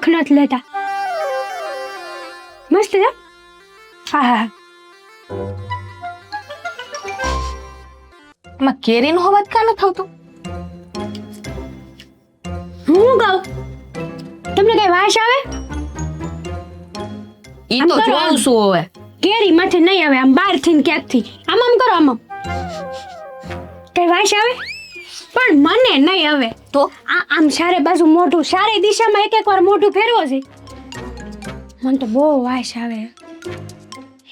સુખ નથી લેતા. મસ્ત છે. હા. માં કેરીનો અવાજ કાનો થતો? હું કહું તમને કઈ વાસ આવે? ઈ આમ તો કરો, જોઉં આમ. છું હવે. કેરી માંથી નહીં આવે, આમ બહાર થી ક્યાંકથી આમ કરો આમ. કઈ વાસ આવે? પણ મને નહીં આવે. તો આમ સારે બાજુ મોઢું, સારે દિશામાં એક વાર મોઢું ફેરવો છે. મને તો બહુ વાસ આવે.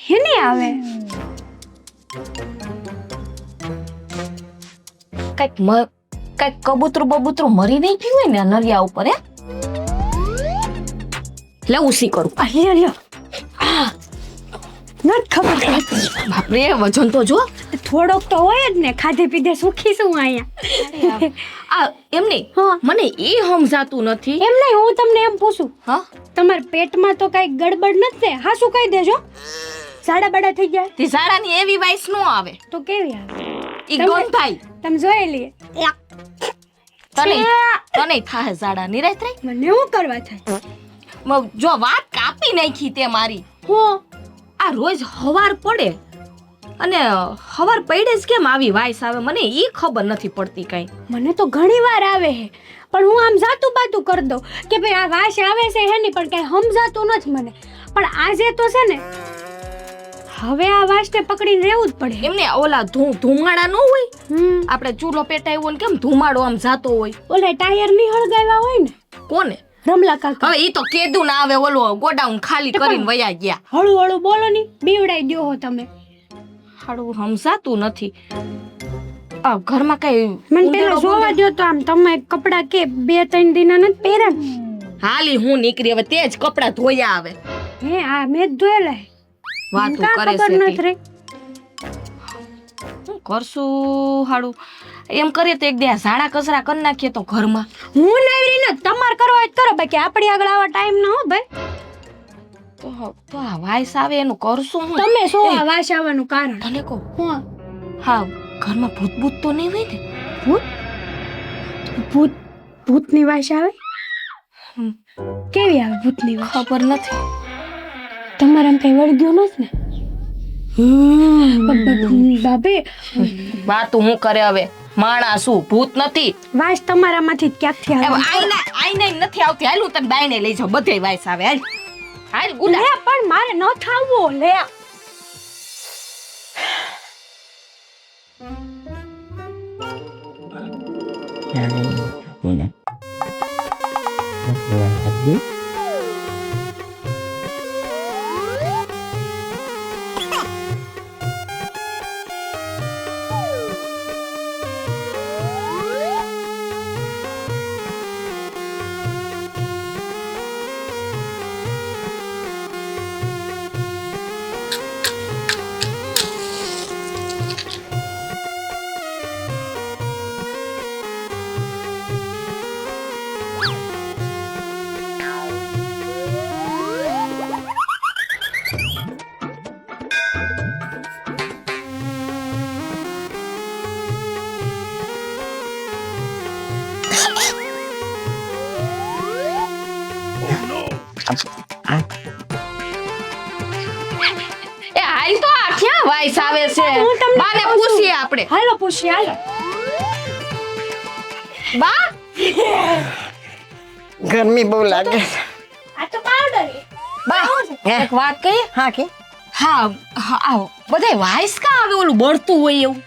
હેને આવે? કઈક કબૂતરું બબૂતરું મરી નહીં ગયું હોય ને આ નરિયા ઉપર હે? લે ઉસી કરું. લ્યો લ્યો. નથી ખબર પડતી. બાપરે વજન તો જો. થોડોક તો હોય જ ને, ખાધે પીધે સુખી છું અહીંયા. આ એમ નહીં, હા. મને એ સમજાતું નથી. એમ નહીં, હું તમને એમ પૂછું, હા તમારા પેટમાં તો કઈ ગડબડ નથી ને? હા, શું કહી દેજો. સાડા બાડા થઈ ગયા તે ઝાડાની એવી વાઈસ નો આવે. તો કેવી આવે? ઈ તમે- ગંધાઈ. તમે જોઈ લઈએ. તને થાહે ઝાડા નિરાત રહી. મને શું કરવા થાય? જો વાત કાપી નાખી તે મારી. હું આ રોજ હવાર પડે અને હવાર પડે જ કેમ આવી વાઈસ આવે મને ઈ ખબર નથી પડતી કઈ. મને તો ઘણી વાર આવે છે, પણ હું આમ જાતું બાતું કરી દઉં કે ભાઈ આ વાસ આવે છે હે નહીં, પણ કઈ સમજાતું નથી મને. પણ આજે તો છે ને, હવે આ વાસને પકડીને રહેવું જ પડે. એમને ઓલા ધુમાડા નો હોય, હમ આપણે ચૂલો પેટાવ્યો ને કેમ ધુમાડો આમ જાતો હોય. ઓલા ટાયર ની હળગાવ્યા હોય ને, કોને? રમલા કાકા. હવે ઈ તો કેદું ના આવે, ઓલો ગોડાઉન ખાલી કરીને વયા ગયા. હળુ હળુ બોલો ની, બીવડાઈ દ્યો હો તમે. હાડું સમજાતું નથી. આ ઘરમાં કઈ મને પેલા જોવા દ્યો તો, આમ તમે કપડા કે 2-3 દિના નથી પહેર્યા ને? હાલી હું નીકળી હવે તે જ કપડા ધોયા આવે. હે આ મેં જ ધોયેલા છે. વાતું કાં કરે ખબર છે નથી તે. રે. શું કરશું હાડું? એમ કરીએ તો એક દે ઝાડા કચરા કરી નાખીએ તો ઘરમાં. હું નવરી ન, તમાર કરો હોય તો કરો, બાકી આપણી આગળ આવા ટાઈમ ન હો ભાઈ. તો આ વાઈસ આવે એનું કરશું હું? તમે શું એ, આ વાસ આવવાનું કારણ? તને કહું, હું હા ઘરમાં ભૂત ભૂત તો નહીં હોય ને? ભૂત ભૂતની વાસ આવે? હમ. કેવી આવે ભૂતની વાસ? ખબર નથી. તમારે આમ કઈ વળગ્યું નથી ને? બાબે વાતું હું કરે હવે? માણા શું ભૂત નથી. વાસ તમારામાંથી જ ક્યાંકથી આવે? આઈને નથી આવતી. હાલ હું તને બાયને લઈ જાઉં, બધે વાઈસ આવે. હાલ હાલ લે, ગુડા. પણ મારે ન થાવો. લે એ હાલ તો આ ક્યાં વાઈસ આવે છે? હું તમને બાને કહું છું. પૂછીએ આપણે. હાલો પૂછી હાલો. બા ગરમી બહુ લાગે. આ તો પાવડર છે. બા એક વાત કહીએ? હા કે હા આવો બધાય વાઈસ કા આવે ઓલું બળતું હોય એવું?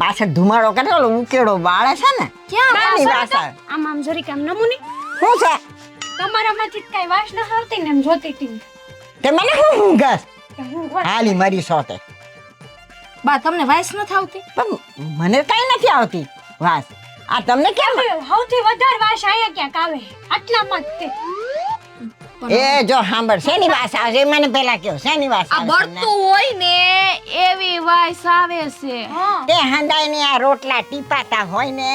પાછળ ધુમાડો કરે ઓલો ઉકેડો બાળે છે ને ક્યાં એની વાસ વાસ આવે. આમ આમ જરીક આમ નમૂની શું છે તમારામાંથી જ કઈ વાસ ના આવતી ને, એમ જોતી હતી તે મને શું ઘસ કે હું વાત હાલી મરી સોતે બા તમને વાઈસ નથી આવતી? પણ મને કઈ નથી આવતી વાસ. આ તમને કેમ? સૌથી વધારે વાસ આયા ક્યાંક આવે આટલામાં જ તે. એ જો સાંભળ શેની વાસ આવે છે મને પેલા કયો શેની વાસ આ આવે છે તમને? બળતું હોય ને એવી વાઈસ આવે છે. હા તે હંદાઈ ને આ રોટલા ટીપાતા હોય ને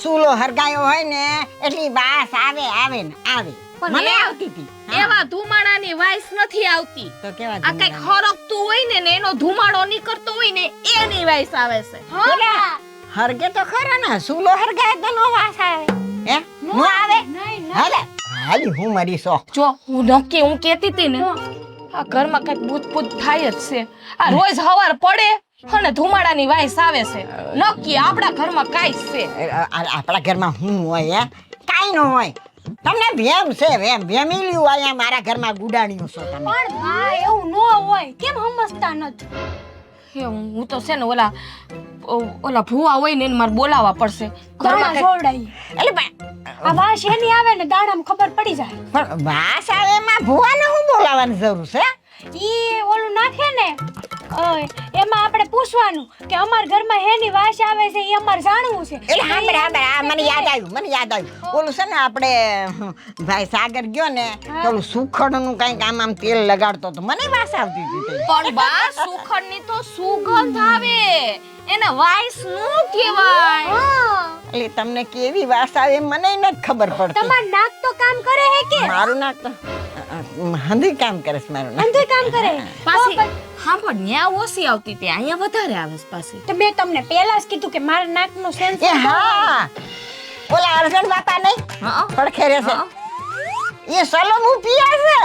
ચૂલો હરગાયો હોય ને એટલી વાસ આવે આવે ને આવે. પણ મને એ- આવતી હતી. હા. એવા ધુમાડાની વાઈસ નથી આવતી. તો કેવા આ કઈક હરકતું હોય ને એનો ધુમાડો નીકળતો હોય ને એની વાઈસ આવે છે. હા હરગે તો ખરા ને ચૂલો હરગાય તો નો વાસ આવે હે નો આવે નહીં હાલે હાલી હું મરી સો. જો હું નક્કી હું કહેતી હતી ને આ ઘરમાં કઈક ભૂત થાય જ છે. આ રોજ સવાર પડે અને ધુમાડાની વાઈસ આવે છે. નક્કી આપણા ઘરમાં કાંઈ છે. આપણા ઘરમાં હું હોય હે? કાંઈ ન હોય. તમને વેમ છે વેમીલ્યું અહીંયા મારા ઘરમાં ગુડાણ્યું છો તમે. પણ ભાઈ એવું ન હોય, કેમ સમજતા નથી? હું તો છે ને ઓલા ભૂવા હોય ને એને મારે બોલાવવા પડશે. ઘરમાં જોડાઈ એટલે પણ આ વાસ એની આવે ને દાડામાં ખબર પડી જાય. પણ વાસ આવે એમાં ભુવાને હું બોલાવવાની જરૂર છે? ઈ ઓલું નાખે ને એમાં આપણે પૂછવાનું કે અમાર ઘરમાં હેની વાસ આવે છે ઈ અમાર જાણવું છે. એટલે હા મને યાદ આવ્યું. ઓલું છે ને આપણે ભાઈ સાગર ગયો ને તો ઓલું સુખડનું કંઈક આમ તેલ લગાડતો તો મને વાસ આવતી હતી. પણ બા સુખડની તો સુગંધ આવે, એને વાઈસ નું કહેવાય. એટલે તમને કેવી વાસ આવે મને નથી ખબર પડતી. તમાર નાક તો કામ કરે હે કે? મારું નાક તો હંધી કામ કરે છે. મારું નાક અંધે કામ કરે. પાછી હા પણ ન્યા ઓછી આવતી હતી, અહીંયા વધારે આવે છે પાછી. તો મેં તમને પહેલા જ કીધું કે મારા નાકનું સેન્સ એ હા ઓલા અર્જુન બાપા નહીં હા પડખે રહે છે એ સલોમ પીયા છે.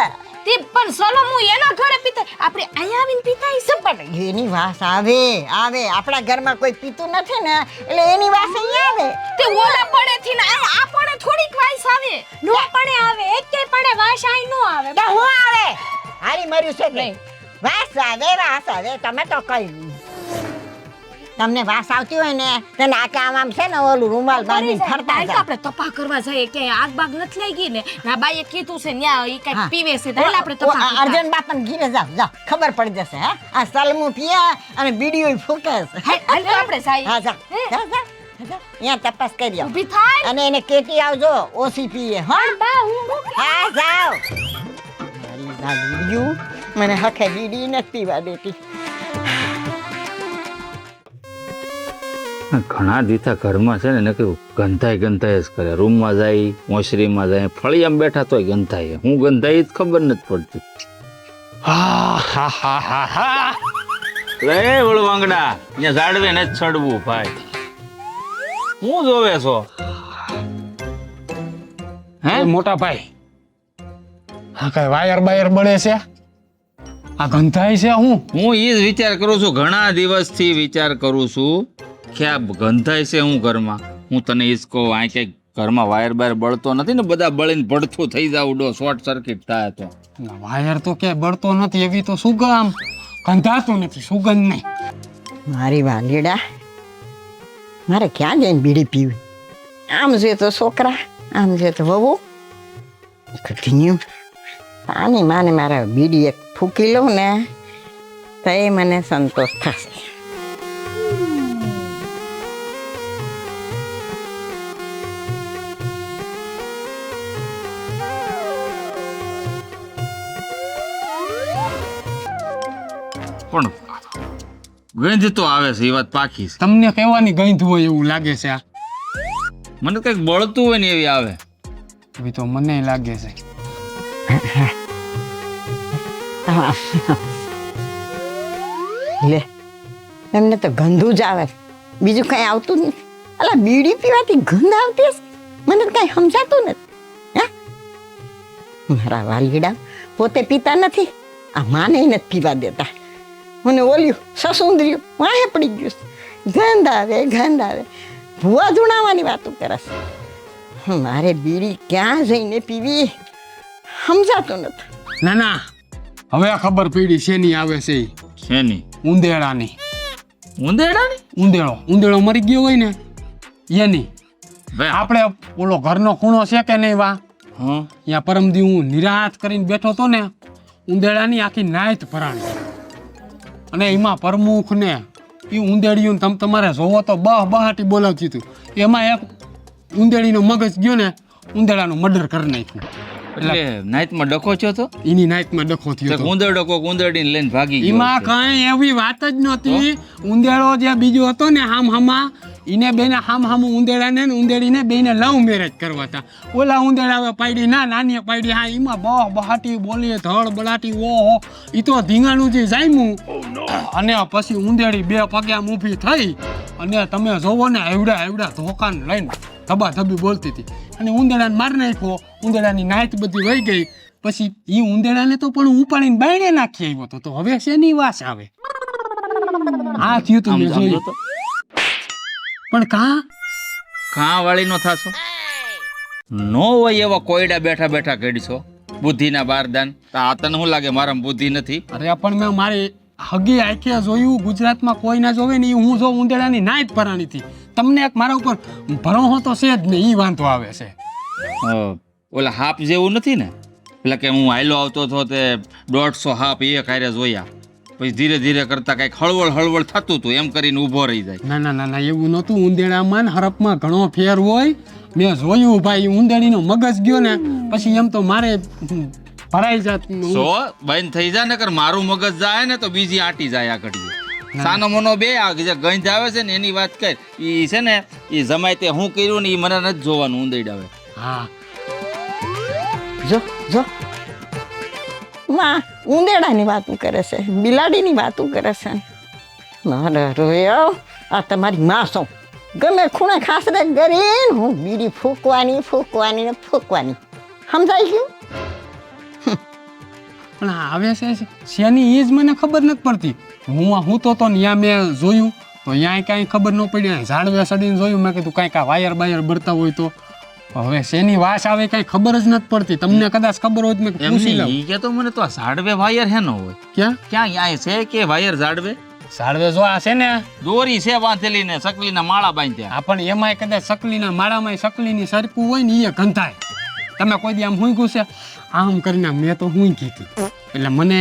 તે પણ સલોમ હું એના ઘરે પીતા, આપણે અહીંયા આવીને પીતા છે. પણ એની વાસ આવે આપણા ઘરમાં કોઈ પીતું નથી ને એટલે એની વાસ અહીંયા આવે. તે ઓલા પડે થી ને આ પડે થોડીક વાઈસ આવે. નો પડે આવે, એકે પડે વાસ આઈ નો આવે. તો હું આવે હારી મર્યું છે નહીં. વાસ આવે તમે તો કઈ તમને વાસ આવતી હોય ને તો નાકે આમ છે ને ઓલું રૂમાલ બાંધીને ફરતા તો જાવ. આપણે તપા કરવા જઈએ કે આગ બાગ નથી લઈ ગઈ ને ના બાઈએ કીધું છે ન્યા ઈ કઈ પીવે છે તો આપણે તપા અર્જુન બાપાને ઘીરે જાવ ખબર પડી જશે. હા આ સલમું પીએ અને બીડીઓ ફૂકે છે. હાલ તો આપણે જાય. હા જા અહીંયા તપાસ કરી આવો. ઊભી થાય અને એને કેટી આવજો ઓછી પીએ. હા બા હું હા જાવ. મારી લાડુડિયું મને હખે બીડી નથી પીવા દેતી. ઘણા દીથા ઘરમાં છે ને કે ગંધાય જ કરે. રૂમમાં જાય, મોશરીમાં જાય, ફળિયામાં બેઠા તોય ગંધાય. હું ગંધાય જ ખબર નથી પડતી. રે વળવાંગડા અહીંયા ઝાડવે ને જ ચડવું ભાઈ. હું જોવે છો હે મોટા ભાઈ? હા કઈ વાયર બાયર બળે છે? આ ગંધાય છે? હું એ જ વિચાર કરું છું, ઘણા દિવસથી વિચાર કરું છું કે આ ગંધાય છે હું ઘરમાં. હું તને એ જ કહું, આ કંઈક ઘરમાં વાયર બાયર બળતો નથી ને? બધા બળીને ભડથું થઈ જાવ, શોર્ટ સર્કિટ થાય તો. વાયર તો ક્યાંય બળતો નથી, એવી તો સુગંધ આમ ગંધાતું નથી, સુગંધ નહીં. મારી વાલીડા મારે ક્યાં જઈને બીડી પીવી? આમ જોઈએ તો છોકરા, આમ જોઈએ તો વહુ. ઘટીયું આની માને મારે બીડી એક ફૂકી લઉં ને તો એ મને સંતોષ થશે. પણ ગંધ તો આવે છે, એ વાત પાકી છે. તમને કહેવાની ગંધ હોય એવું લાગે છે? આ મને કંઈક બળતું હોય ને એવી આવે. એવી તો મને લાગે છે. લે એમને તો ગંધું જ આવે, બીજું કઈ આવતું નથી. અલા બીડી પીવાથી ગંધ આવતી હશે? મને તો કઈ સમજાતું નથી. હે મારા વાલીડા પોતે પીતા નથી, આ માને નથી પીવા દેતા. મને ઓલ્યું સસુંદર્યું વાહે પડી ગયું. ગંધ આવે ભૂવા ધૂણાવાની વાતો કરે છે. મારે બીડી ક્યાં જઈને પીવી સમજાતું નથી. ના ના હવે આ ખબર પડી શેની આવે છે? શેની? ઉંદેડાની. ઉંદેડાની? ઉંદેડો મરી ગયો હોય ને એની. ભાઈ આપણે ઓલો ઘરનો ખૂણો છે કે નહીં વા, હા ત્યાં પરમદી હું નિરાત કરીને બેઠો હતો ને, ઉંદેડાની આખી નાયત ભરાણી. અને એમાં પ્રમુખ ને એ ઉંદેડિયું તમે તમારે જોવો તો બહાટી બોલાવતી હતું. એમાં એક ઉંદેડીનો મગજ ગયો ને, ઉંદેડાનું મર્ડર કરી નાખ્યું. એટલે નાઈટમાં ડખો થયો તો? એની નાઈટમાં ડખો થયો હતો. ઉંદેડો કોક ઉંદેડીને લઈને ભાગી ગયો. એમાં કઈ એવી વાત જ નહોતી. ઉંદેડો જે બીજો હતો ને હામા એને બેને હામું ઉંદેડાને ને ઉંદેડીને બેને લવ મેરેજ કરવા હતા. ઓલા ઉંદેડા પાડી ના નાની પાડી, હા એમાં બહાટી બોલી ધડ બળાટી ઓહો, એ તો ધીંગાણું જે જામ્યું. અને પછી ઉંદેડી બે પગે આમ ઊભી થઈ અને તમે જોવો ને એવડા ધોકાને લઈને ધબાધબી બોલતી હતી. અને ઉંદેડાને મારી નાખ્યો. ઉંદેડાની નાયત બધી વહી ગઈ પછી ઈ ઉંદેડાને તો પણ હું ઉપાડીને બાયણે નાખી આવ્યો તો હવે શેની વાસ આવે આ થયું તું મેં સમજો જોયું તો પણ કાં વાળી નો થાશો નો હોય એવા કોયડા બેઠા બેઠા કઢશો બુદ્ધિના બારદાન તો આ તને શું લાગે મારામાં બુદ્ધિ નથી અરે પણ મેં મારી હગી આંખે જોયું ગુજરાતમાં કોઈ ના જોવે ને ઈ હું જો ઉંદેડાની નાયત પરાણી હતી તમને એક મારા ઉપર ભરોસો તો છે જ નહીં ઈ વાંધો આવે છે ઓલા હાપ જેવું નથી ને પેલા કે હું હાયલો આવતો હતો તે 150 હાપ એક હારે જોયા પછી ધીરે ધીરે કરતા કઈક હળવળ હળવળ થતું હતું એમ કરીને ઊભો રહી જાય ના ના ના ના એવું નહોતું ઉંદેડામાં ને હરપમાં ઘણો ફેર હોય મેં જોયું ભાઈ ઉંદેડીનો મગજ ગયો ને પછી એમ તો મારે ભરાઈ જાત સો બંધ થઈ જાય ને કર મારું મગજ જાય ને તો બીજી આંટી જાય આ ઘડીએ સાનો મનો બે આ જે ગંજ આવે છે ને એની વાત કર ઈ છે ને ઈ જમાય તે હું કર્યું ને ઈ મને નથી જોવાનું ઉંદેડા આવે હા જો જો માં ઉંદેડાની વાતું કરે છે બિલાડીની વાતું કરે છે મારે રોયો આ તમારી માં છો ગમે ખૂણે ખાસરે કરીને હું બીડી ફૂંકવાની ફૂંકવાની ને ફૂંકવાની સમજાઈ ગયું પણ આવે છે શેની એ જ મને ખબર નથી પડતી હું તો ત્યાં મેં જોયું તો ત્યાં કાંઈ ખબર ન પડી ઝાડવે સડીને જોયું મેં કીધું કાંઈક આ વાયર બાયર બળતા હોય તો હવે શેની વાસ આવે કાંઈ ખબર જ નથી પડતી તમને કદાચ ખબર હોય તો મેં પૂછી લઉં ઈ કે તો મને તો આ ઝાડવે વાયર હેનો હોય ક્યાં ક્યાં યાય છે કે વાયર ઝાડવે ઝાડવે જો આ છે ને દોરી છે બાંધેલી ને સકલીના માળા બાંધ્યા આ પણ એમાંય કદાચ સકલીના માળામાં સકલીની સરકું હોય ને એ ગંધાય તમે કોઈ દી આમ હુંયગું છે આમ કરીને મેં તો હુંય કીધી એટલે મને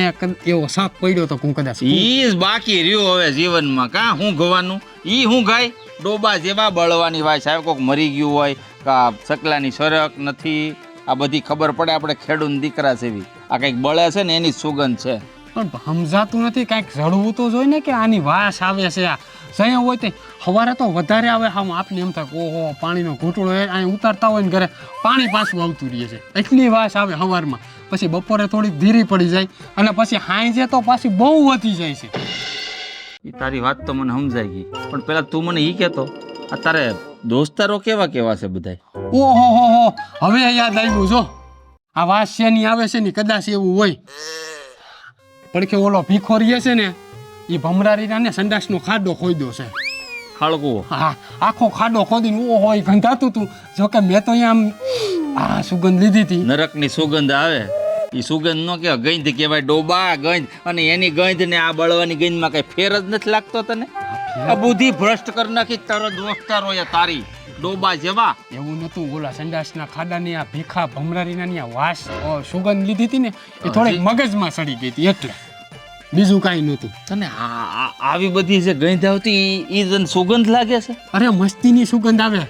એવો સાપ પડ્યો તો હું કદાચ ઈ જ બાકી રહ્યું હવે જીવનમાં કાં હું ગવાનું ઈ હું ગાય ડોબા જેવા બળવાની વાય સાહેબ કોક મરી ગયું હોય કા સકલાની સરક નથી આ બધી ખબર પડે આપણે ખેડૂત દીકરા સેવી આ કંઈક બળે છે ને એની સુગંધ છે પણ સમજાતું નથી કાંઈક જળવું તો જોઈએ ને કે આની વાસ આવે છે આ જયાં હોય તે સવારે તો વધારે આવે આમ આપને એમ થાય ઓહો પાણીનો ઘૂંટડો અહીં ઉતારતા હોય ને ઘરે પાણી પાછું આવતું રહે છે એટલી વાસ આવે સવારમાં પછી બપોરે થોડીક ધીરી પડી જાય અને પછી હાંજે તો પાછી બહુ વધી જાય છે ઈ તારી વાત તો મને સમજાઈ ગઈ પણ પેલા તું મને ઈ કહેતો આ તારે દોસ્તારો કેવા કેવા છે બધાય ઓહો હો હો હવે યાદ આવ્યું જો આ વાસ શેની આવે છે ને કદાચ એવું હોય પડખે ઓલો ભીખો રહે છે ને એ ભમરારીના ને સંડાસનો ખાડો ખોદ્યો છે ખળકું હા આખો ખાડો ખોદીને ઓહો એ ગંધાતું હતું જોકે મેં તો અહીંયા આ સુગંધ લીધી હતી નરકની સુગંધ આવે ઈ સુગંધ નો કે ગંધ કહેવાય ડોબા ગંધ અને એની ગંધ ને આ બળવાની ગંધમાં કઈ ફેર જ નથી લાગતો તને આ બુદ્ધિ ભ્રષ્ટ કરી નાખી તારો દોસ્તારો એ તારી ડોબા જેવા એવું નતું ઓલા સંડાસના ખાડાની આ ભીખા ભમરારીના ની આ વાસ સુગંધ લીધી હતી ને એ થોડીક મગજમાં સડી ગઈ હતી એટલે બીજું કાંઈ નહોતું તને આવી બધી જે ગંધ આવતી ઈ તને સુગંધ લાગે છે અરે મસ્તીની સુગંધ આવે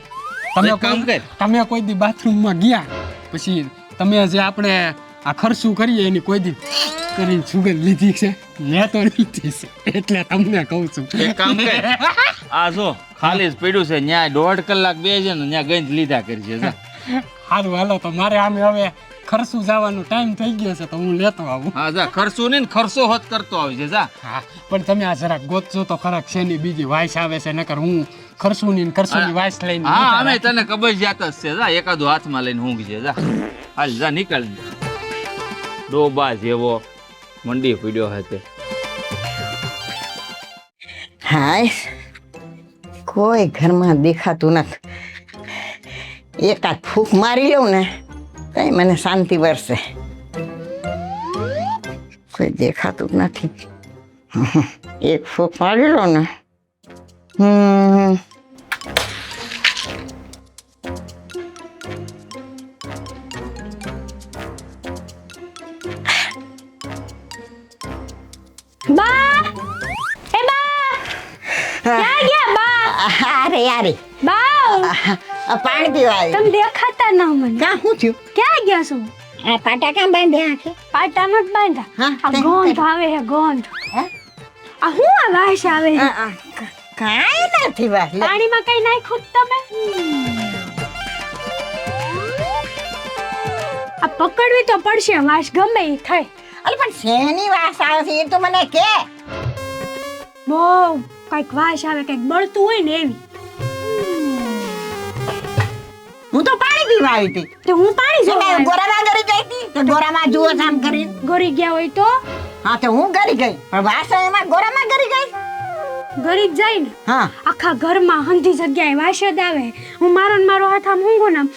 તમે એક કામ કર. તમે કોઈ દી બાથરૂમમાં ગયા પછી તમે જે આપણે આ ખર્ચું કરીએ એની કોઈ દી કરીને સુગંધ લીધી છે મેં તો લીધી છે એટલે તમને કહું છું એક કામ કર આ જો ખાલી જ પડ્યું છે ન્યા 1.5 કલાક બેસે ને ન્યા ગંધ લીધા કરી છે જા સારું હાલો તો મારે આમે હવે ખર્ચું જવાનો ટાઈમ થઈ ગયો છે તો હું લેતો આવું હા જા ખર્ચો ને ખર્ચો હોત કરતો આવજે જા હા પણ તમે આ જરાક ગોતજો તો ખરાક છે ની બીજી વાઇસ આવે છે નકર હું ખર્ચુની ને ખર્ચુની વાઇસ લઈને હા અમે તને કબજિયાત જ છે જા એકાદું હાથમાં લઈને ઊંઘજે જા હાલ જા નીકળ ડોબા જેવો મંડી પીડ્યો હતો હાય કોઈ ઘરમાં દેખાતું નથી એકાદ ફૂંક મારી લઉં ને કઈ મને શાંતિ વરસે કોઈ દેખાતું જ નથી એક ફૂંક મારી લો ને બા એ બા ક્યાં ગયા બા અરે યારે બા પાણી પીવા આવી તમે દેખાતા ના મને ક્યાં શું થયું ક્યાં ગયા છો આ પાટા ક્યાં બાંધ્યા આખે પાટા નથી બાંધા હા, આ તે- ગોંધ આવે છે ગોંધ હે? આ હું આ વાસ આવે છે કાંઈ નથી વાત પાણીમાં કઈ નાખ્યું જ તમે આ પકડવી તો પડશે વાસ ગમે ઈ થાય અરે પણ શેની વાસ આવે છે એ તો મને કે બહુ કઈક વાસ આવે કઈક બળતું હોય ને એવી હું તો પાણી પીવા આવી હતી તો હું પાણી તો જોવા મેં આવી. ગોરામાં ગરી ગઈ હતી તો ગોરામાં જુઓ આમ કરી ગરી ગયા હોય તો હા તો હું ગરી ગઈ પણ વાસણ એમાં ગોરામાં ગરી ગઈ ગરી જ જાય ને હા આખા ઘરમાં હંધી જગ્યાએ વાસ જ આવે. હું મારો હાથ આમ ઊંઘું ને આમ,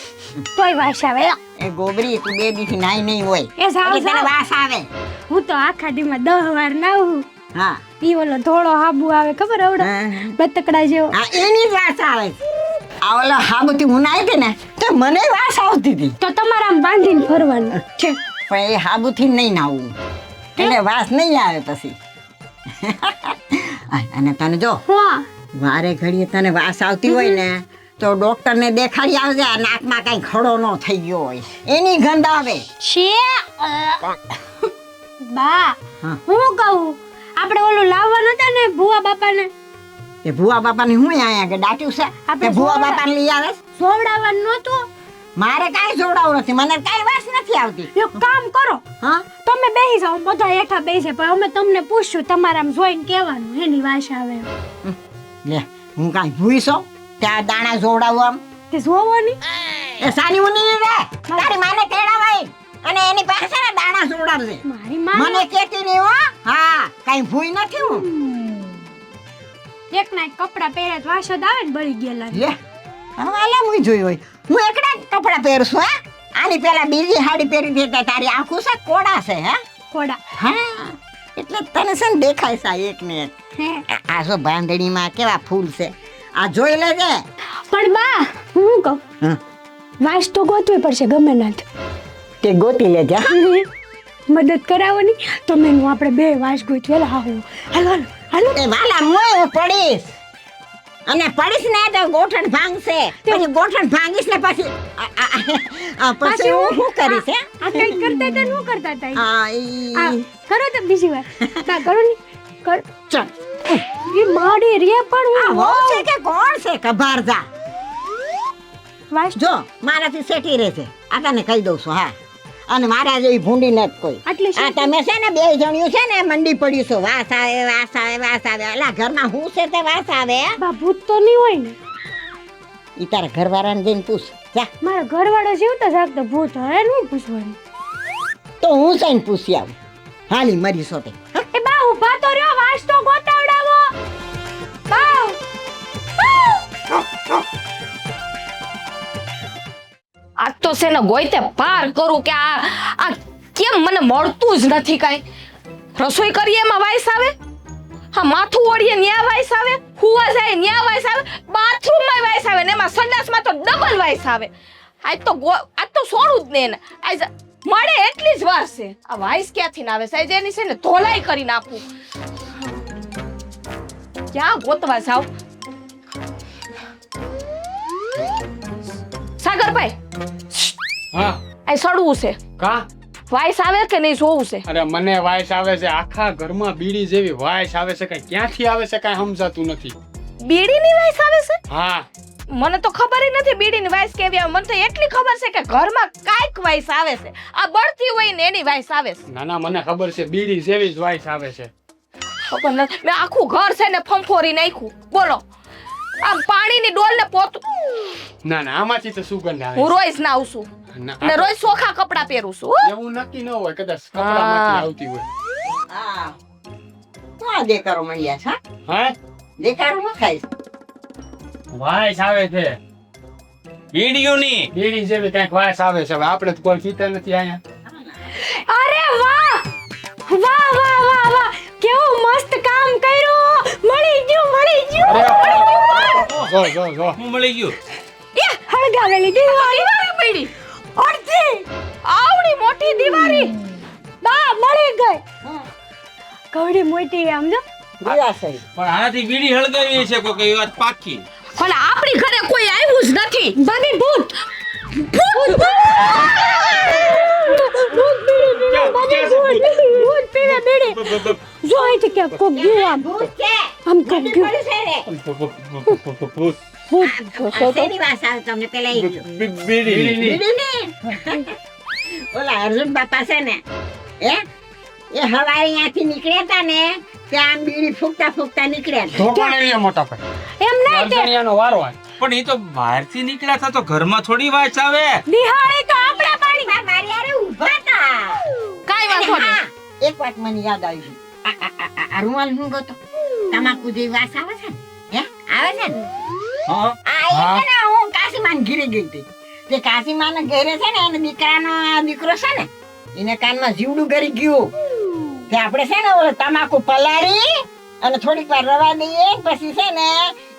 તોય વાસ આવે. એ ગોબરી તું બે દીથી નાઈ નહીં હોય એ જાવ એટલે તને જાવ. વાસ આવે હું તો આખા દીમાં 10 વાર નાવું. હા ઈ ઓલો ધોળો હાબુ આવે ખબર આવડે હા. બતકડા જેવો. હા એની જ વાસ આવે આ ઓલો હાબુથી હું નાઈ હતી ને તો મને વાસ આવતી હતી તો તમારે આમ બાંધીને ફરવાનું છે. પણ એ હાબુથી નહીં નાવું એટલે વાસ નહીં આવે પછી અને તને જો હા વારે ઘડીએ તને વાસ આવતી હોય ને તો ડોક્ટરને દેખાડી આવજે આ નાકમાં કઈ ખડો ન થઈ ગયો હોય એની ગંધ આવે છે બા હા. હું કહું આપણે ઓલું લાવવા નતા ને ભુવા બાપાને એ ભુવા બાપાને હું આયા કે દાટ્યું છે આપણે કે ભુવા જોડા- બાપાને લઈ આવે છે? સોવડાવવાનું નહોતું. મારે કાંઈ જોડાવું નથી મને કાંઈ વાસ નથી આવતી એક કામ કરો હા તમે બેસી જાઓ બધા હેઠા બેસે પણ અમે તમને પૂછશું તમારે આમ જોઈને કહેવાનું એની વાસ આવે. લે હું કાંઈ ભૂઈશો ત્યાં દાણા જોડાવું આમ તે જોવો ની એ સાની ઉની રે તારી માને તેડાવાય અને એની પાસે ને દાણા જોડાવજે મારી માં મને કેતી નહીં હો હા કાંઈ ભૂઈ નથી હું એક ના એક કપડા પહેરે તો વાસ જ આવે ને બળી ગયેલા. લે હવે હું જોઈ હોય હું એકડા જ કપડાં પહેરું છું હા આની પેલા બીજી સાડી પહેરી દેતા તારી આખું છે કોડા છે હે કોડા હા એટલે તને છે ને દેખાય છે આ એક ને એક હે આ જો બાંધણીમાં કેવા ફૂલ છે આ જોઈ લેજે પણ બા હું કહું હા વાસ તો ગોતવી પડશે ગમે ના તે ગોતી લેજે હા. મદદ કરાવવાની તમે હું આપણે બે વાસ ગોતવેલા હા હું હાલો હાલો હાલો એ વાલા હું પડીશ અને પડીશ ને તો ગોઠણ ભાંગશે પછી ગોઠણ ભાંગીશ ને પછી પછી હું શું કરીશ હે આ કઈ કરતા હતા ને હું કરતા હતા આ આ ઈ કરો તો બીજી વાર બા કરો ની કર ચલ એ માડી રે પણ આ હું વહુ છે કે કોણ છે કભારજા વાસ જો મારાથી સેટી રહેશે આ તને કહી દઉં છું હા અને મારા જેવી ભૂંડી નથી કોઈ આટલી આ તમે છે ને બે જણ્યું છે ને મંડી પડ્યું છો વાસ આવે વાસ આવે વાસ આવે અલા ઘરમાં હું છે તે વાસ આવે બા ભૂત તો નહીં હોય ને ઈ તારા ઘરવાળાને જઈને પૂછ જા મારા ઘરવાળા જીવતા જાગતા ભૂત હે નહીં પૂછવાનું તો હું જઈને પૂછી આવું હાલી મરી છો તે એ બા ઊભા તો રહ્યો વાસ તો ગોતાવડાવો બા આ તો છે ને ગોઈતે પાર કરું કે આ કેમ મને મળતું જ નથી કાંઈ. રસોઈ કરીએ એમાં વાઈસ આવે, હા માથું ઓળીએ ન્યા વાઈસ આવે, હુવા જાય ન્યા વાઈસ આવે, બાથરૂમમાં વાઈસ આવે ને એમાં સંડાસમાં તો ડબલ વાઈસ આવે. આજ તો સોડું જ ને એને આજ મળે એટલી જ વાર છે. આ વાઈસ ક્યાંથી ના આવે સાહેબ એની છે ને ધોલાઈ કરી નાખું. ક્યાં ગોતવા જાવ સાગરભાઈ? હા આ સડવું છે, કા વાઈસ આવે કે નહીં જોવું છે. અરે મને વાઈસ આવે છે આખા ઘરમાં બીડી જેવી વાઈસ આવે છે કઈ ક્યાંથી આવે છે કઈ સમજાતું નથી. બીડીની વાઈસ આવે છે? હા મને તો ખબર ય નથી બીડીની વાઈસ કેવી આવે. મને તો એટલી ખબર છે કે ઘરમાં કાંઈક વાઈસ આવે છે, આ બળતી હોય ને એની વાઈસ આવે છે. ના ના મને ખબર છે બીડી જેવી જ વાઈસ આવે છે. ખબર નથી, મેં આખું ઘર છે ને ફંફોરી નાખ્યું. બોલો આમ પાણીની ડોલ ને પોતું. ના ના આમાંથી તો સુગંધ આવે હું રોજ નાઉં છું ના, ને રોજ ચોખા કપડા પહેરું છું હો. એવું નક્કી ન હોય કદાચ કપડામાંથી આવતી હોય. હા તો આ દેકારો મળ્યા છે હા? હા દેકારો ન ખાઈશ વાઈસ આવે છે બીડીઓની બીડી જેવી કઈક વાઈસ આવે છે. હવે આપણે તો કોઈ પીતા નથી અહીંયા. અરે વાહ વાહ વાહ વાહ વાહ કેવું મસ્ત કામ કર્યું. મળી ગયું જો જો જો હું મળી ગયું. એ હળગાવેલી દીવાળી દિવાળી પડી, અડધી આવડી મોટી દિવાળી. બા મળી ગઈ. કવડી મોટી આમ જો દિવાસળી પણ આનાથી બીડી હળગાવી છે કોઈ કઈ વાત પાકી. પણ આપણી ઘરે કોઈ આવ્યું જ નથી. બાની ભૂત ભૂત પીવે બીડી જો અહીંથી કે કોક ગયું આમ ભૂત છે આમ કોક મંડી ગયું પડ્યું છે રે ભૂત આ શેની વાસ આવે તમને પેલા ઈ કયો. બીડીની. બીડીની. ઓલા અર્જુન બાપા છે ને એ હવારે અહીંયાથી નીકળ્યા હતા ને ત્યાં આમ બીડી ફૂંકતા ફૂંકતા નીકળ્યા હતા. ધોકાણે અહીંયા મોટા ભાઈ એમ નહીં તે અર્જણિયાનો વારો આવે. પણ એ તો બહારથી નીકળ્યા હતા તો ઘરમાં થોડી વાસ આવે. દિહાળી તો આપણા પાણી મારી હારે ઊભા હતા. કાઈ વાંધો નહીં. હા, એક વાત મને યાદ આવી. આ રૂમાલ હું ગોતો તમાકુ જેવી વાસ આવે છે ને? હે આવે છે ને? હા આ એક ને હું કાશીમાન ઘરે ગઈ હતી. તે કાશીમાન ઘરે છે ને એનો દીકરો છે ને એને કાનમાં જીવડું ગરી ગયું. તે આપણે છે ને ઓલો તમાકુ પલાળી અને થોડીક વાર રવા દઈએ પછી છે ને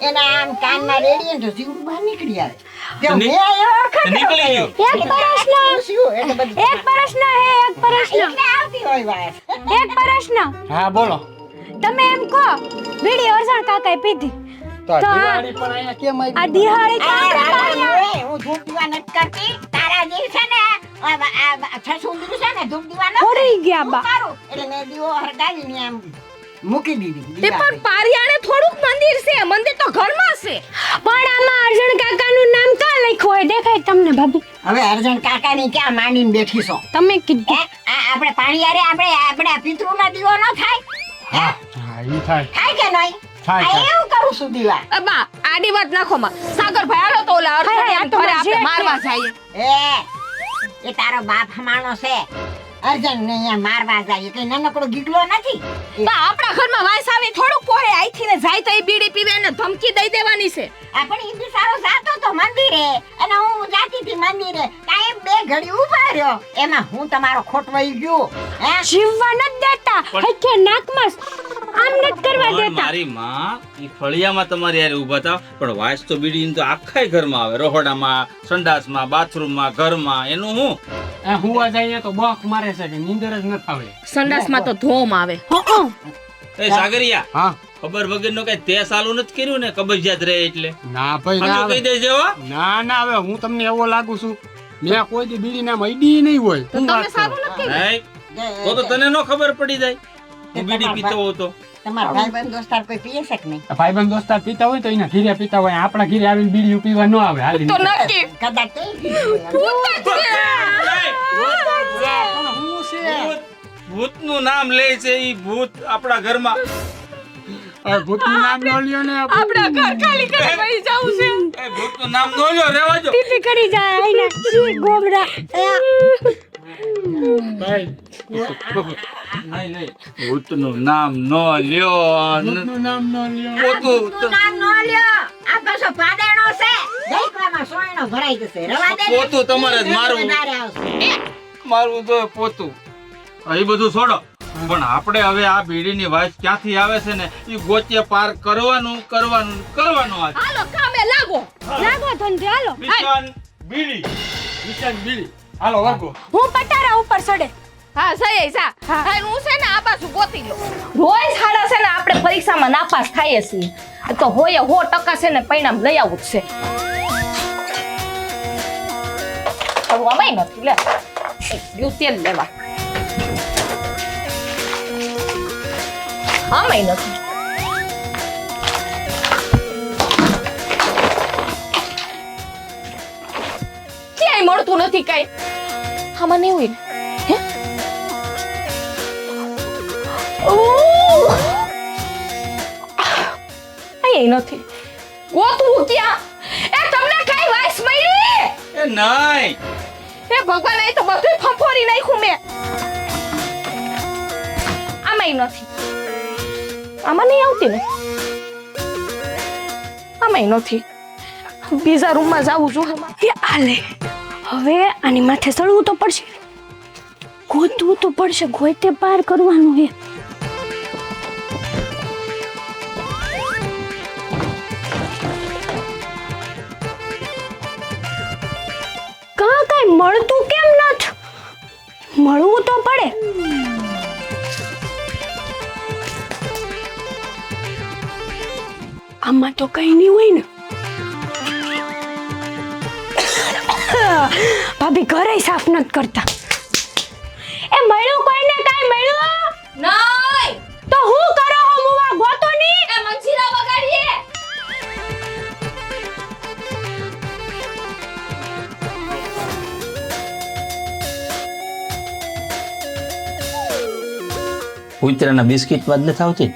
એના આમ કાનમાં રેડીએ તો જીવડું બહાર નીકળી આવે. તે તો મેં એવો ખતરો નીકળી કર્યો. ગયું. એક પ્રશ્ન શું? એટલે બધું એક પ્રશ્ન હે એક પ્રશ્ન એટલે આવતી હોય વાત. એક પ્રશ્ન હા બોલો. તમે એમ કહો બીડી અરજણ કાકાએ પીધી તો તો દિવાળી પણ અહીંયા કેમ આવી? આ દિહાળી તો આ આપણે પાણી આવે. રાવણ હું ધૂપ દીવા નથી કરતી. તારા જેવી છે ને આ છસુંદરી છે ને ધૂપ દીવા નથી ફરી કરતી. ગયા બા. હું કરું. એટલે મેં દીવો હળગાવીને આમ મૂકી દીધી તે દીવા પણ પર. પારિયાણે થોડુંક મંદિર છે, મંદિર તો ઘરમાં છે. પણ આમાં અર્જુન કાકાનું નામ કાં લખ્યું હોય દેખાય તમને ભાભી? હવે અર્જુન કાકાની ક્યાં માંડીને બેઠી છો? તમે કીધું હે? આ આપણે પાણીયારે આપણે પિતૃનો દીવો ન થાય? હા ઈ થાય. થાય કે નહીં? થાય, આ થાય. એવું કરું છું દીવા. બા આડી વાત નાખો માં. સાગરભાઈ હાલો તો ઓલા હાય, હાય, આ તો ઘરે આપણે જે મારવા જઈએ. એ તારો બાપ હમાણો છે. અર્જુન ને અહીંયા મારવા જાય કઈ નાનકડો ગીગલો નથી. બા આપણા ઘરમાં વાસ આવી થોડુંક પોહે આઈથી ને જાય તો એ બીડી પીવે ને ધમકી દઈ દેવાની છે. આપણે ઈ બિચારો જાતો તો મંદિરે અને હું જાતી હતી મંદિરે. કાંઈ બે ઘડી ઊભા રહ્યો. એમાં હું તમારો ખોટવાઈ ગયો. હે? જીવવા નથી દેતા હકે નાકમાં આમ નથી કરવા પણ દેતા. મારી માં ઈ ફળિયામાં તમારી યારે ઊભા હતા પણ વાસ તો બીડી તો આખાય ઘરમાં આવે. રહોડામાં, સંડાસમાં, બાથરૂમમાં, ઘરમાં. એનું હું આ હુવા જાય તો બોક મારે છે કે નીંદર જ ન આવે. સંડાસમાં તો ધોમ આવે. એ સાગરિયા હા ખબર વગરનો કઈ તે સાલું નથી કર્યું ને કબજિયાત રહે એટલે ના ભાઈ ના સાચું કહી આવે. દેજે હો. ના ના હવે હું તમને એવો લાગુ છું મેં કોઈ દી બીડી નામ અડી નહીં હોય. તો હું તમે વાત કરું. સારું નથી નહીં, તો તને નો ખબર પડી જાય હું બીડી પીતો હોઉં તો. તમારા ભાઈબંધ દોસ્તાર કોઈ પીએ છે કે નહીં? ભાઈબંધ દોસ્તાર પીતા હોય તો એના ઘીરે પીતા હોય આપણા ઘીરે આવીને બીડી પીવા ન આવે હાલી તો નીકળે. નક્કી કદાચ તો ઈ પીએ હોય. ભૂત- ભૂતનું નામ લે છે ઈ ભૂત આપણા ઘરમાં. હવે ભૂતનું નામ ન લ્યો ને આપણા ઘર ખાલી કરી વહી જાવું છે. એ ભૂતનું નામ નો લ્યો, રહેવા દો. પીપી કરી જાય આઈના છી ગોબરા. ભાઈ નહીં, નહીં. ભૂતનું નામ નો લ્યો. ભૂતનું નામ ન લ્યો. પોતું ભૂતનું નામ ન લ્યો. આ પાછો પાદેણો છે. જયકવામાં સોયણો ભરાઈ જશે. રવા દે ને. પોતું તમારે જ મારવું. વધારે આવશે. મારવું તો પોતું. હા, એ બધું છોડો પણ આપણે હવે આ બીડીની વાસ ક્યાંથી આવે છે ને એ ગોચે પાર કરવાનું આજ. હાલો કામે લાગો. લાગો ધંધે હાલો. મિશન બીડી. નિશાન બીડી હાલો વાગો. હું પટારા ઉપર ચડે. હા સહી સા. હા હું છે ને આ બાજુ ગોતી લો. રોજ હાડા છે ને આપણે પરીક્ષામાં નાપાસ થાય છીએ. તો હોય 100% છે ને પરિણામ લઈ આવું જ છે. હવે આમાંય નથી લે. એક તેલ લેવા. આમાંય નથી. ક્યાંય મળતું નથી કઈ. આમાં નહીં હોય ને. હે? ઓહ! અહીંયા નથી. ગોતવું ક્યાં? એ તમને કઈ વાસ મળી? એ નહીં. એ ભગવાન એ તો બધું ફંફોરી નાખ્યું મેં. આમાંય નથી. આમાં નહીં આવતી ને. આમાંય નથી. બીજા રૂમમાં જાવું છું. એ આલે હવે આની માથે ચડવું તો પડશે ગોતવું તો પડશે ગોતે પાર કરવાનું હે કાં કઈ મળતું કેમ નથી મળવું તો પડે આમાં તો કઈ નહીં હોય ને ભાભી ઘરે સાફ નથી કરતા એ મળ્યું કોઈને કાઈ મળ્યું નહીં. તો હું કરો હો મુવા ગોતો ની એ મંજીરા વગાડીએ. કૂતરાના બિસ્કિટ બાદ નથી આવતી.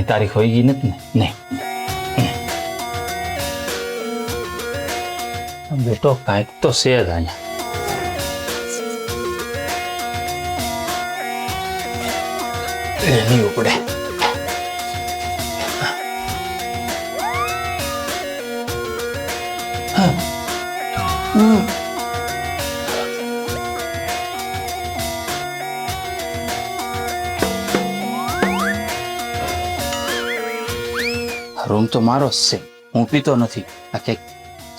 કાંઈ તારીખ હોઈ ગઈ નથી ને નહીં બેટો કાંઈક તો છે જ અહીંયા નહીં ઉપડે રૂમ તો મારો જ છે હું પીતો નથી આ કંઈક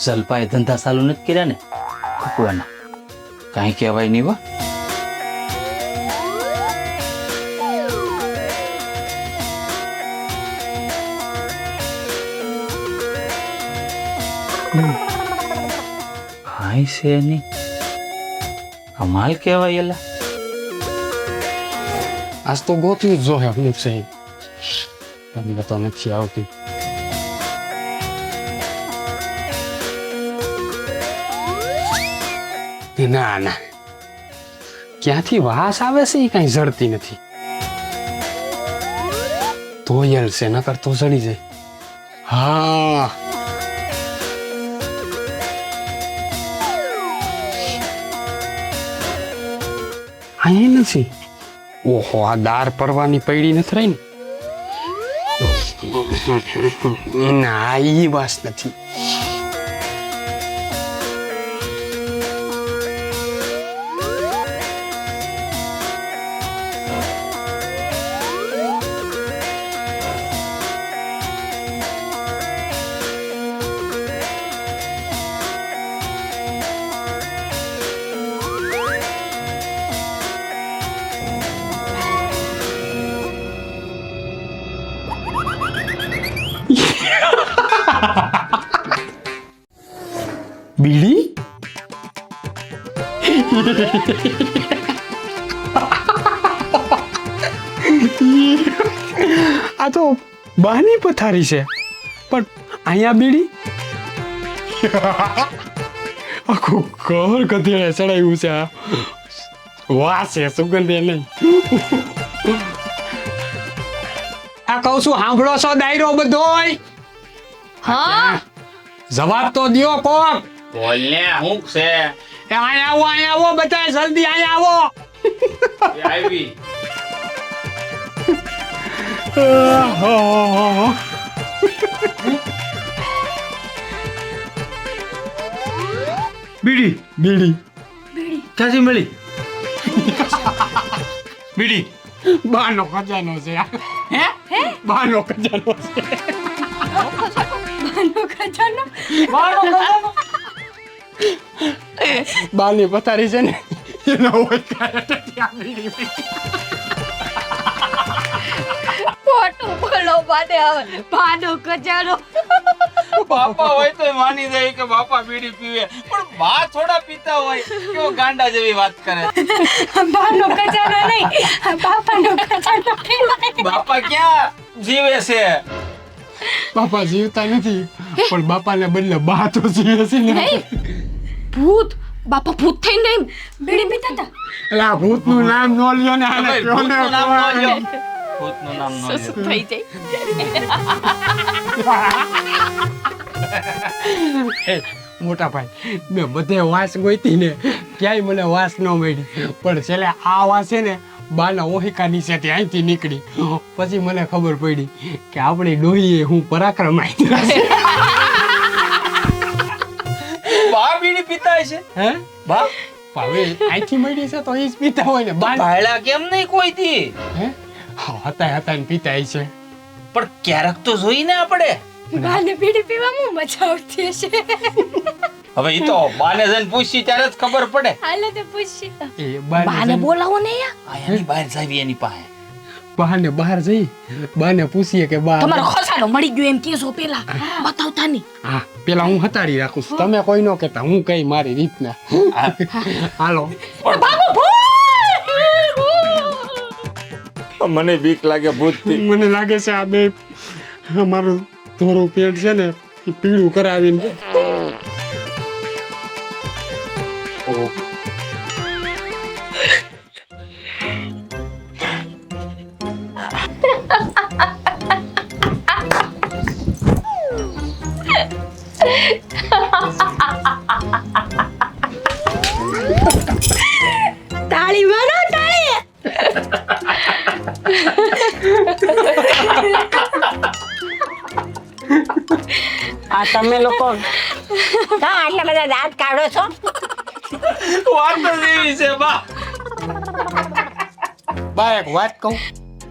જલપાએ ધંધા ચાલુ નથી કર્યા ને કુકુઆના કાંઈ કહેવાય નહીં વા કાંઈ છે નહીં કમાલ કહેવાય એલા આજ તો ગોત્યું જ જોહે અમુક છે તમને તો નથી આવતી ના ના ક્યાંથી વાસ આવે છે એ કઈ જડતી નથી તોયલ છે નકર તો જડી જાય હા અહીં નથી ઓહો આ દાર પરવાની પૈડી નથી રહી ને ના ઈ વાસ નથી બીડી આ તો બહાની પથારી છે પણ અહીંયા બીડી આખું ઘર ગધેડે ચડાવ્યું છે આ વાહ છે સુગંધે નહીં આ કહું છું સાંભળો છો ડાયરો બધોય હા જવાબ તો દ્યો કોક બોલ ને હું છે એ અહીંયા આવો બધા જલ્દી અહીંયા આવી આવો બીડી બીડી ક્યાંથી મળી બીડી બાનો ખજાનો છે હે બાનો ખજાનો છે બાની પથારી છે ને એનો હોય ત્યાં બીડી ખોટું બોલો બાને હવે ભાનો ખજાનો બાપા હોય તો માની જાય કે બાપા બીડી પીવે પણ બા થોડા પીતા હોય કેવો ગાંડા જેવી વાત કરે બાનો ખજાનો નહીં બાપાનો ખજાનો કહેવાય. બાપા ક્યાં જીવે છે બાપા જીવતા નથી પણ બાપાને બદલે બા તો જીવે છે ને ભૂત બાપા ભૂત થઈને નહીં બીડી પીતા હતા. એટલે આ ભૂતનું નામ નો લ્યો ને આને કયો ને ભૂતનું નામ ન લ્યો ભૂતનું નામ ન લ્યો શું થઈ જાય એ, મોટા ભાઈ મેં બધે વાસ ગોઈતી ને ક્યાંય મને વાસ ન મળી પણ છેલ્લે આ વાસ છે ને બાના ઓહિકા નીચેથી અહીંથી નીકળી પછી મને ખબર પડી કે આપણી ડોહીએ હું પરાક્રમ બા બીડી પીતા છે હે બા હવે અહીંથી મળી છે તો એ જ પીતા હોય ને બા ભાયલા કેમ નહીં કોઈથી હે હતા ને પીતા છે પણ ક્યારેક તો જોઈને આપણે બાને બીડી પીવામાં મજા આવતી હશે. હવે ઈ તો બાને જઈને પૂછી ત્યારે જ ખબર પડે હાલે તો પૂછી એ બાને બોલાવો ને યાર આ એની બહાર જાવી એની પાસે બાને બહાર જઈ બાને પૂછીએ કે બા તમારો ખસાનો મળી ગયો એમ કેસો પેલા બતાવતા નહીં હા પેલા હું હતાડી રાખું છું તમે કોઈ ન કહેતા હું કઈ મારી રીતના હાલો મને બીક લાગે ભૂતથી મને લાગે છે આ બે અમારું થોડું પેટ છે ને એ પીળું કરાવીને તાળી મારો તાળી. આ તમે લોકો કા આટલા બધા દાંત કાઢો છો? વાત તો એવી છે બા. બા એક વાત કહું,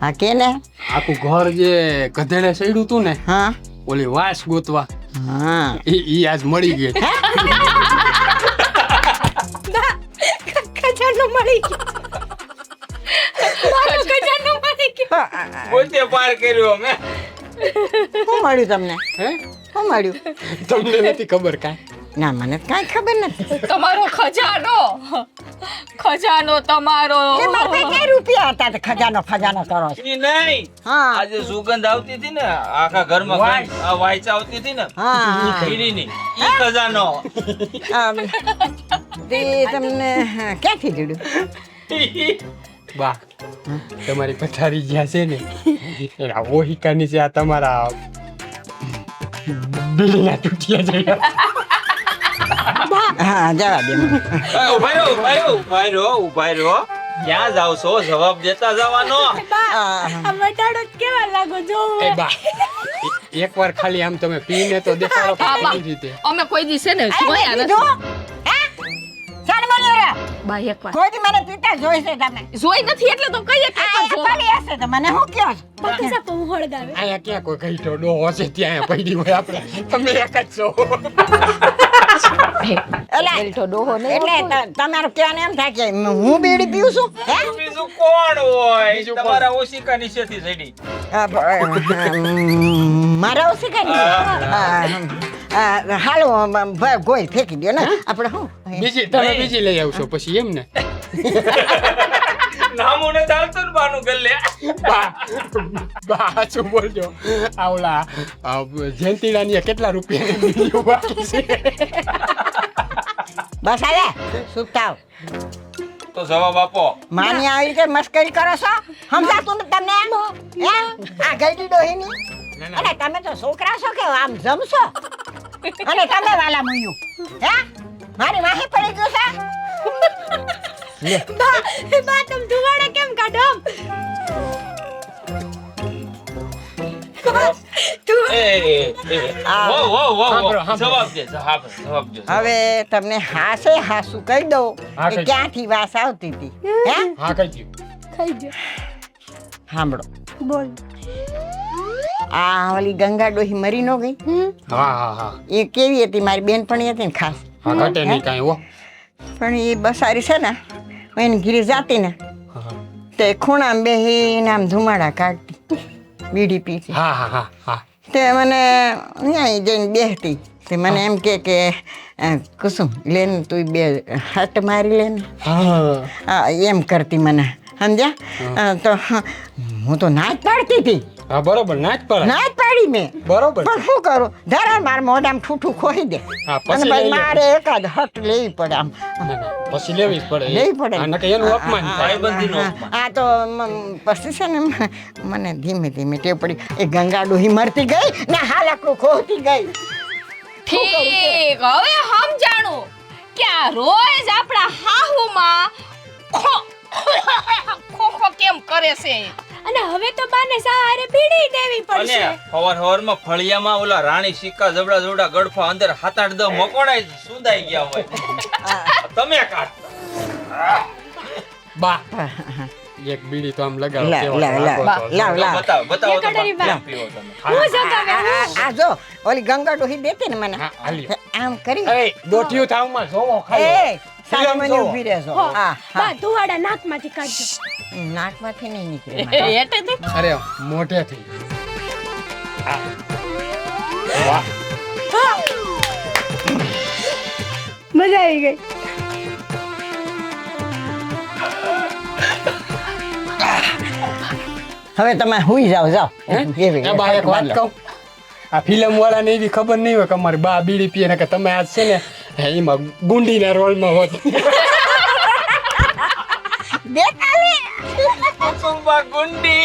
હા કે ને? આખું ઘર જે ગધેડે સડ્યું તું ને હા ઓલી વાસ ગોતવા હા ઈ આજ મળી ગઈ. ખજાનો મળી ગયો. મારો ખજાનો મળી ગયો. પોતે પાર કર્યો અમે. શું મળ્યું તમને? હે શું મળ્યું? તમને નથી ખબર કાંઈ? ના મને કાંઈ ખબર નથી. તમારો ખજાનો તમારો. એ મારે પાસે કઈ રૂપિયા હતા તે ખજાનો ફજાનો કરો છો? ઈ નહીં. હા આજે સુગંધ આવતી હતી ને આખા ઘરમાં આ વાઈચ આવતી હતી ને હા ખીરીની ઈ ખજાનો. તે તમને ક્યાંથી જોડ્યું? બા તમારી પથારી જ્યાં છે ને એના ઓહિકા નીચે આ તમારા બીડીના તૂટિયા જઈ. હા જવા દે મને. ઉભા રહ્યો. ક્યાં જાવ છો? જવાબ દેતા જવાનો. આ બટાડો કેવા લાગો જો. એ બા એકવાર ખાલી આમ તમે પીને તો દેખાડો કે હા, બા. કેવી રીતે. અમે કોઈ દી છે ને અરે જોયા બીજું? નથી. હે? શાને બોલ્યો રે? બા એકવાર કોઈ દી મને પીતા જોઈ છે તમે? જોઈ નથી એટલે તો કહીએ કે આ એકવાર જો. પડી હશે તો મને શું કહો છો? બાકી સાકો હું હળગાવે. અહીંયા ક્યાં કોઈ કહીતો ડોહો છે ત્યાં પડી હોય આપણે તમે એક જ છો. એટલે તમારું કહેવાનું એમ થાય કે હું બીડી પીઉં છું? હે? બીજું કોણ હોય? બીજું કોણ? તમારા ઓશિકા નીચેથી જડી. મારા ઓછી કરી હાલો ગોઈ ફેંકી દો ને આપણે શું તમે બીજી લઈ આવશો પછી એમ ને? નામું ને ચાલતું ને બાનું ગલ્લે. બા શું બોલજો આ ઓલા જયંતીલાની કેટલા રૂપિયા બીજું બાકી છે? બસ આવે સુતાવ તો જવાબ આપો. માની આવી રીતે મસ્કરી કરો છો સમજાતું ને તમને હે આ ગઈડી ડોહીની અને તમે તો છોકરા છો કે આમ જમશો અને તમે વાલા મુયું હે મારી વાહી પડી ગયું છે બા તમે ધુવાડે કેમ કાઢો? જવાબ દે. હવે તમને હાસે હાસું કહી દઉં હા, કે કહી દો. ક્યાંથી વાસ આવતી હતી હે હા કઈ ખાઈ ગયો. સાંભળો બોલ. આ ઓલી ગંગા ડોહી મરી ન ગઈ હા હા હા એ કેવી હતી મારી બેનપણી હતી ને ખાસ હા ઘટે નહીં કાંઈ હો. પણ એ બસારી છે ને એની ઘીરે જાતી ને તે ખૂણામાં બેહીને આમ ધુમાડા કાઢતી બીડી પીતી હા હા હા હા તે મને અહીંયા જઈને બેસતી તે મને એમ કે કુસુમ લેને તું બે હાથ મારી લે ને હા એમ કરતી મને સમજ્યા તો હું તો ના જ પાડતી હતી હા બરોબર ના જ પડે ના જ પાડી મેં બરોબર પણ શું કરું ધરા મારા મોઢામાં ઠૂઠું ખોઈ દે હા, પછી અને લઈ ભાઈ લે. મારે એકાદ હટ લેવી પડે આમ ના, ના, પછી લેવી જ પડે લેવી પડે હા, નકર એનું અપમાન થાય. ભાઈબંધીનું અપમાન. આ તો પછી છે ને મને ધીમે ધીમે ટેવ પડી એ ગંગા ડોહી મરતી ગઈ ને હાલકડું ખોતી ગઈ ઠીક હવે સમજાણું કે આ રોજ આપણા હાહુમાં ખોખો કેમ કરે છે. અને હવે તો બાને સહારે બીડી દેવી અને પડશે. હવારમાં ફળિયામાં ઓલા રાણી સિક્કા જબડા ગડફા અંદર 7-8 દ મકોડાઈ સુંદાઈ ગયા હોય. તમે કાઢ. બા એક બીડી તો આમ લગાવો લાવ, કેવો લાવ, લાવ, લાગો તો. લાવ, લાવ. બતાવો તો કટારી બા. કેમ પીવો તમે. હું જગાવે આ જો ઓલી ગંગા ડોહી દેતી ને મને હા, હાલી. આમ કરી એ દોઢિયું થાવમાં જોવો ખાલી એ સામે મને ઊભી રહેજો હા બા હા ધુવાડા નાકમાંથી કાઢજો. નાકમાંથી નહીં નીકળે મારે. હેઠેથી અરે મોઢેથી હા. વાહ મજા આવી ગઈ. હવે તમે હુઈ જાઓ જાઓ એવી એ બા એક વાત કહું આ ફિલ્મ વાળાને એવી ખબર નહીં હોય કે અમારી બા બીડી પીએ ને કે તમે આજ છે ને એમાં ગુંડીના રોલમાં હોત દેખાલી કુસુમબા ગુંડી.